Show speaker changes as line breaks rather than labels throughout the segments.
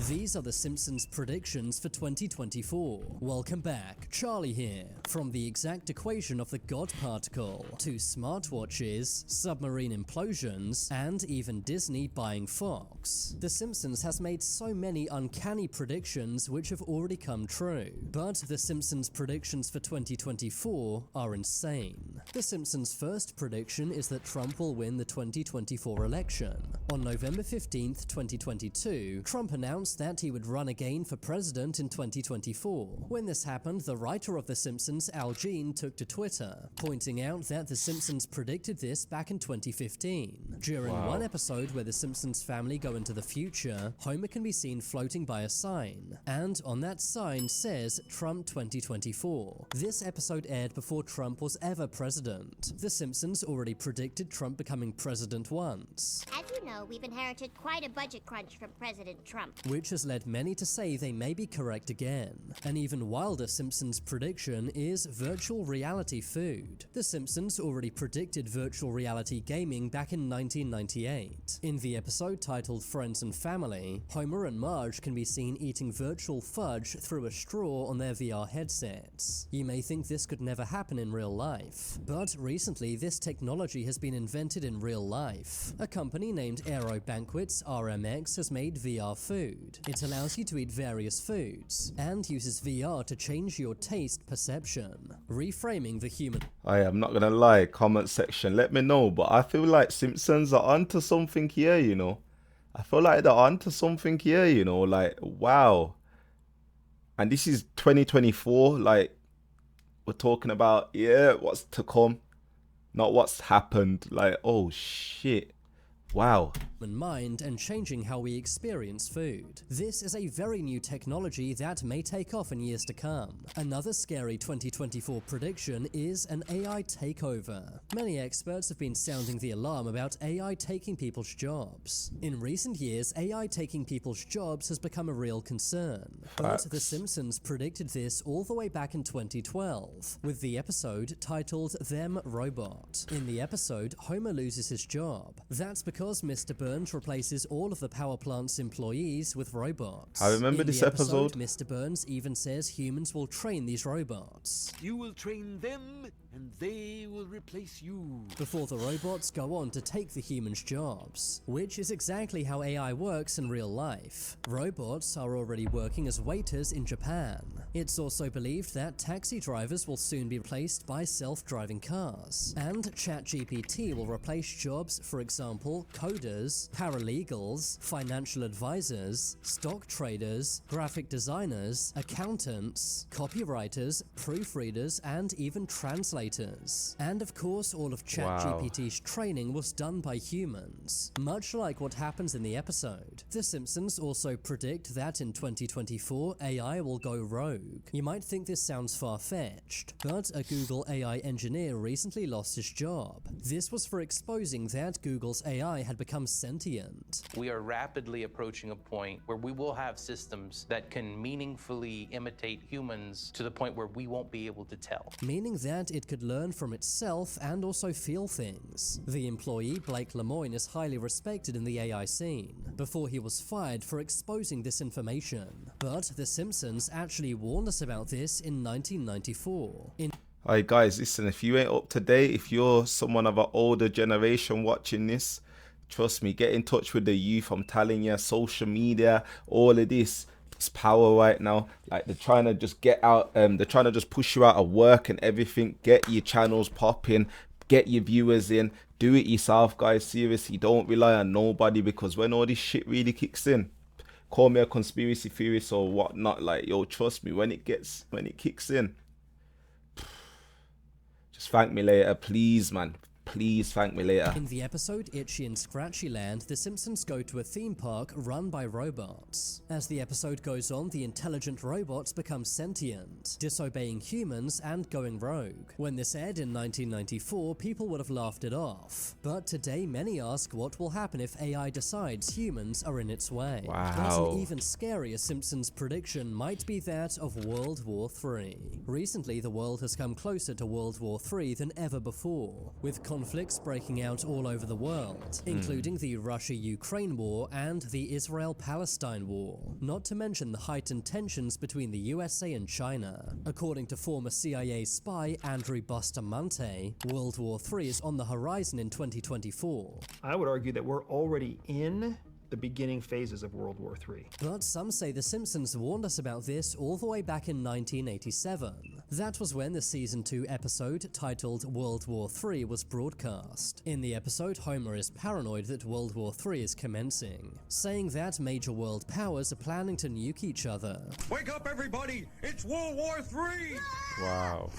These are the Simpsons predictions for 2024. Welcome back, Charlie here. From the exact equation of the God particle, to smartwatches, submarine implosions, and even Disney buying Fox. The Simpsons has made so many uncanny predictions which have already come true. But the Simpsons predictions for 2024 are insane. The Simpsons' first prediction is that Trump will win the 2024 election. On November 15th, 2022, Trump announced that he would run again for president in 2024. When this happened, the writer of The Simpsons, Al Jean, took to Twitter, pointing out that The Simpsons predicted this back in 2015. During one episode where The Simpsons family go into the future, Homer can be seen floating by a sign, and on that sign says Trump 2024. This episode aired before Trump was ever president. The Simpsons already predicted Trump becoming president once.
As you know, we've inherited quite a budget crunch from President Trump,
which has led many to say they may be correct again. An even wilder Simpsons prediction is virtual reality food. The Simpsons already predicted virtual reality gaming back in 1998. In the episode titled Friends and Family, Homer and Marge can be seen eating virtual fudge through a straw on their VR headsets. You may think this could never happen in real life, but recently this technology has been invented in real life. A company named Aero Banquets RMX has made VR food. It allows you to eat various foods, and uses VR to change your taste perception, reframing the human.
I'm not gonna lie, comment section, let me know, but I feel like Simpsons are onto something here, you know. I feel like they're onto something here, you know, like, wow. And this is 2024, like, we're talking about, yeah, what's to come, not what's happened, like, oh shit. Wow.
Mind and changing how we experience food. This is a very new technology that may take off in years to come. Another scary 2024 prediction is an AI takeover. Many experts have been sounding the alarm about AI taking people's jobs. In recent years, AI taking people's jobs has become a real concern. But The Simpsons predicted this all the way back in 2012, with the episode titled Them Robot. In the episode, Homer loses his job. That's because Mr. Burns replaces all of the power plant's employees with robots.
I remember this episode.
Mr. Burns even says humans will train these robots.
You will train them, and they will replace you.
Before the robots go on to take the humans' jobs, which is exactly how AI works in real life. Robots are already working as waiters in Japan. It's also believed that taxi drivers will soon be replaced by self-driving cars, and ChatGPT will replace jobs, for example, coders, paralegals, financial advisors, stock traders, graphic designers, accountants, copywriters, proofreaders, and even translators. And of course, all of ChatGPT's training was done by humans, much like what happens in the episode. The Simpsons also predict that in 2024, AI will go rogue. You might think this sounds far-fetched, but a Google AI engineer recently lost his job. This was for exposing that Google's AI had become sentient.
We are rapidly approaching a point where we will have systems that can meaningfully imitate humans to the point where we won't be able to tell.
Meaning that it could learn from itself and also feel things. The employee, Blake Lemoine, is highly respected in the AI scene, before he was fired for exposing this information. But The Simpsons actually warned us about this in 1994.
Alright guys, listen, if you ain't up to date, if you're someone of an older generation watching this, trust me, get in touch with the youth. I'm telling you, social media, all of this, it's power right now. Like, they're trying to just get out, they're trying to just push you out of work and everything. Get your channels popping, get your viewers in, do it yourself, guys. Seriously, don't rely on nobody, because when all this shit really kicks in, call me a conspiracy theorist or whatnot, like, yo, trust me, when it kicks in, just thank me later, please, man. Please thank me later.
In the episode Itchy and Scratchy Land, the Simpsons go to a theme park run by robots. As the episode goes on, the intelligent robots become sentient, disobeying humans and going rogue. When this aired in 1994, people would have laughed it off. But today, many ask what will happen if AI decides humans are in its way.
Wow.
But an even scarier Simpsons prediction might be that of World War III. Recently, the world has come closer to World War III than ever before, with conflicts breaking out all over the world, including the Russia-Ukraine war and the Israel-Palestine war, not to mention the heightened tensions between the USA and China. According to former CIA spy Andrew Bustamante, World War III is on the horizon in 2024.
I would argue that we're already in the beginning phases of World War III.
But some say The Simpsons warned us about this all the way back in 1987. That was when the Season 2 episode titled World War III was broadcast. In the episode, Homer is paranoid that World War III is commencing, saying that major world powers are planning to nuke each other.
Wake up, everybody! It's World War III!
Wow.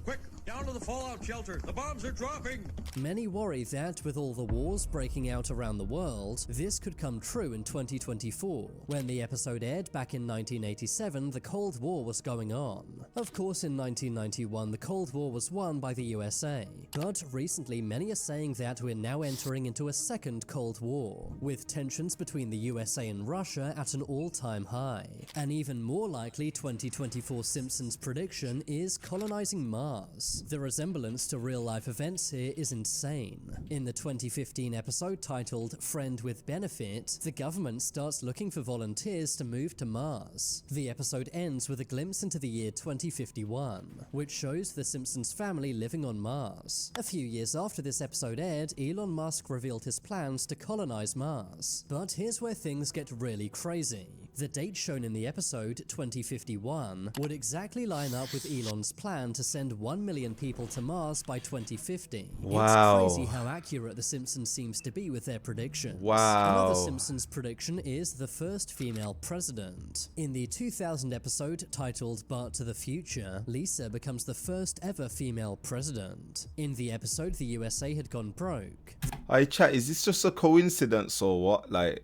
Quick, down to the fallout shelter. The bombs are dropping.
Many worry that with all the wars breaking out around the world, this could come true in 2024. When the episode aired back in 1987, the Cold War was going on. Of course, in 1991, the Cold War was won by the USA. But recently, many are saying that we're now entering into a second Cold War, with tensions between the USA and Russia at an all-time high. An even more likely 2024 Simpsons prediction is colonizing Mars. The resemblance to real-life events here is insane. In the 2015 episode titled Friend with Benefit, the government starts looking for volunteers to move to Mars. The episode ends with a glimpse into the year 2051, which shows the Simpsons family living on Mars. A few years after this episode aired, Elon Musk revealed his plans to colonize Mars. But here's where things get really crazy. The date shown in the episode, 2051, would exactly line up with Elon's plan to send 1 million people to Mars by 2050.
Wow.
It's crazy how accurate The Simpsons seems to be with their predictions.
Wow.
Another Simpsons prediction is the first female president. In the 2000 episode titled But to the Future, Lisa becomes the first ever female president. In the episode, the USA had gone broke.
Hey chat, is this just a coincidence or what? Like,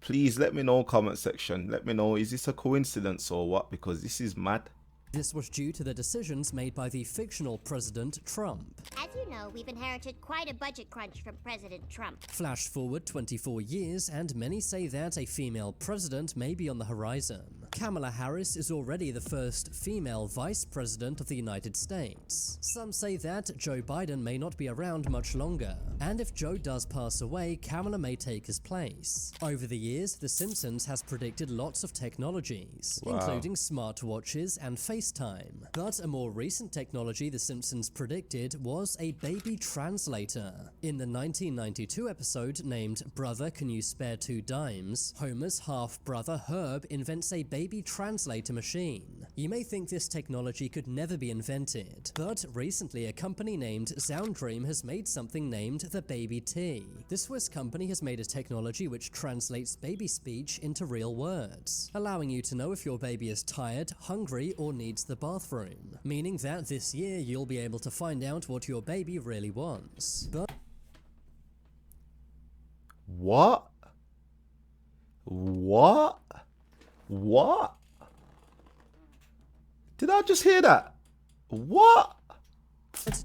please let me know, comment section. Let me know, is this a coincidence or what? Because this is mad.
This was due to the decisions made by the fictional President Trump.
As you know, we've inherited quite a budget crunch from President Trump.
Flash forward 24 years, and many say that a female president may be on the horizon. Kamala Harris is already the first female vice president of the United States. Some say that Joe Biden may not be around much longer, and if Joe does pass away, Kamala may take his place. Over the years, The Simpsons has predicted lots of technologies, including smartwatches and FaceTime. But a more recent technology The Simpsons predicted was a baby translator. In the 1992 episode named Brother, Can You Spare 2 Dimes?, Homer's half-brother Herb invents a baby translator machine. You may think this technology could never be invented, but recently a company named Sounddream has made something named the Baby T. The Swiss company has made a technology which translates baby speech into real words, allowing you to know if your baby is tired, hungry, or needs the bathroom, meaning that this year you'll be able to find out what your baby really wants. But
What? Did I just hear that? What?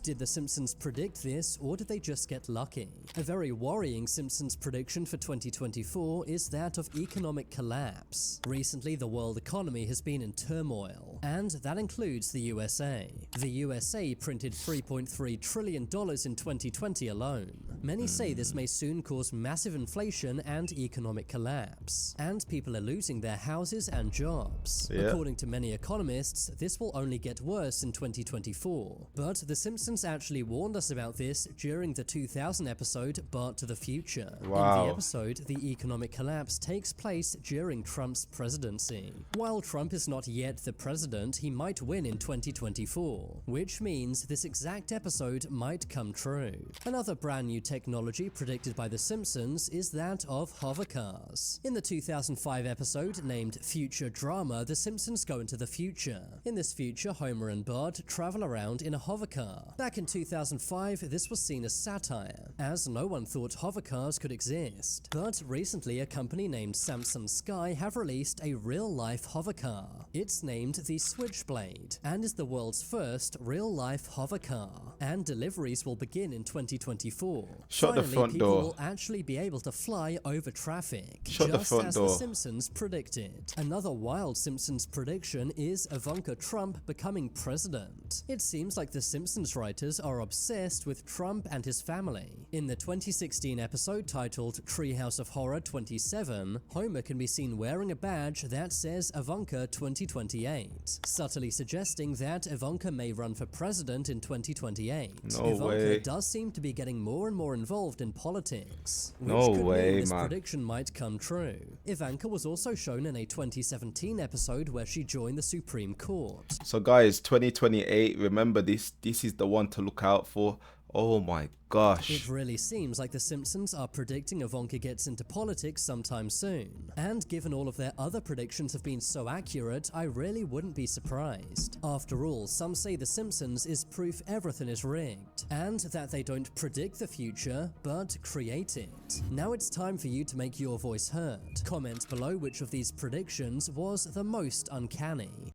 did The Simpsons predict this, or did they just get lucky? A very worrying Simpsons prediction for 2024 is that of economic collapse. Recently, the world economy has been in turmoil, and that includes the USA. The USA printed $3.3 trillion in 2020 alone. Many say this may soon cause massive inflation and economic collapse, and people are losing their houses and jobs.
Yeah.
According to many economists, this will only get worse in 2024. But The Simpsons actually warned us about this during the 2000 episode But to the Future.
Wow.
In the episode, the economic collapse takes place during Trump's presidency. While Trump is not yet the president, he might win in 2024, which means this exact episode might come true. Another brand new technology predicted by The Simpsons is that of hovercars. In the 2005 episode named Future Drama, The Simpsons go into the future. In this future, Homer and Bart travel around in a hovercar. Back in 2005, this was seen as satire, as no one thought hovercars could exist. But recently, a company named Samsung Sky have released a real-life hovercar. It's named the Switchblade, and is the world's first real-life hovercar. And deliveries will begin in 2024.
Shut the
Finally,
front
people
door.
will actually be able to fly over traffic,
Shut the
just
front
as
door.
The Simpsons predicted. Another wild Simpsons prediction is Ivanka Trump becoming president. out. It seems like the Simpsons writers are obsessed with Trump and his family. In the 2016 episode titled Treehouse of Horror 27, Homer can be seen wearing a badge that says Ivanka 2028, subtly suggesting that Ivanka may run for president in 2028.
No
Ivanka
way.
does seem to be getting more and more involved in politics, which
No
could
way,
mean this
man.
prediction might come true. Ivanka was also shown in a 2017 episode where she joined the Supreme Court.
So guys, 2028, remember this is the one to look out for. Oh my gosh.
It really seems like the Simpsons are predicting Ivanka gets into politics sometime soon. And given all of their other predictions have been so accurate, I really wouldn't be surprised. After all, some say the Simpsons is proof everything is rigged, and that they don't predict the future, but create it. Now it's time for you to make your voice heard. Comment below which of these predictions was the most uncanny.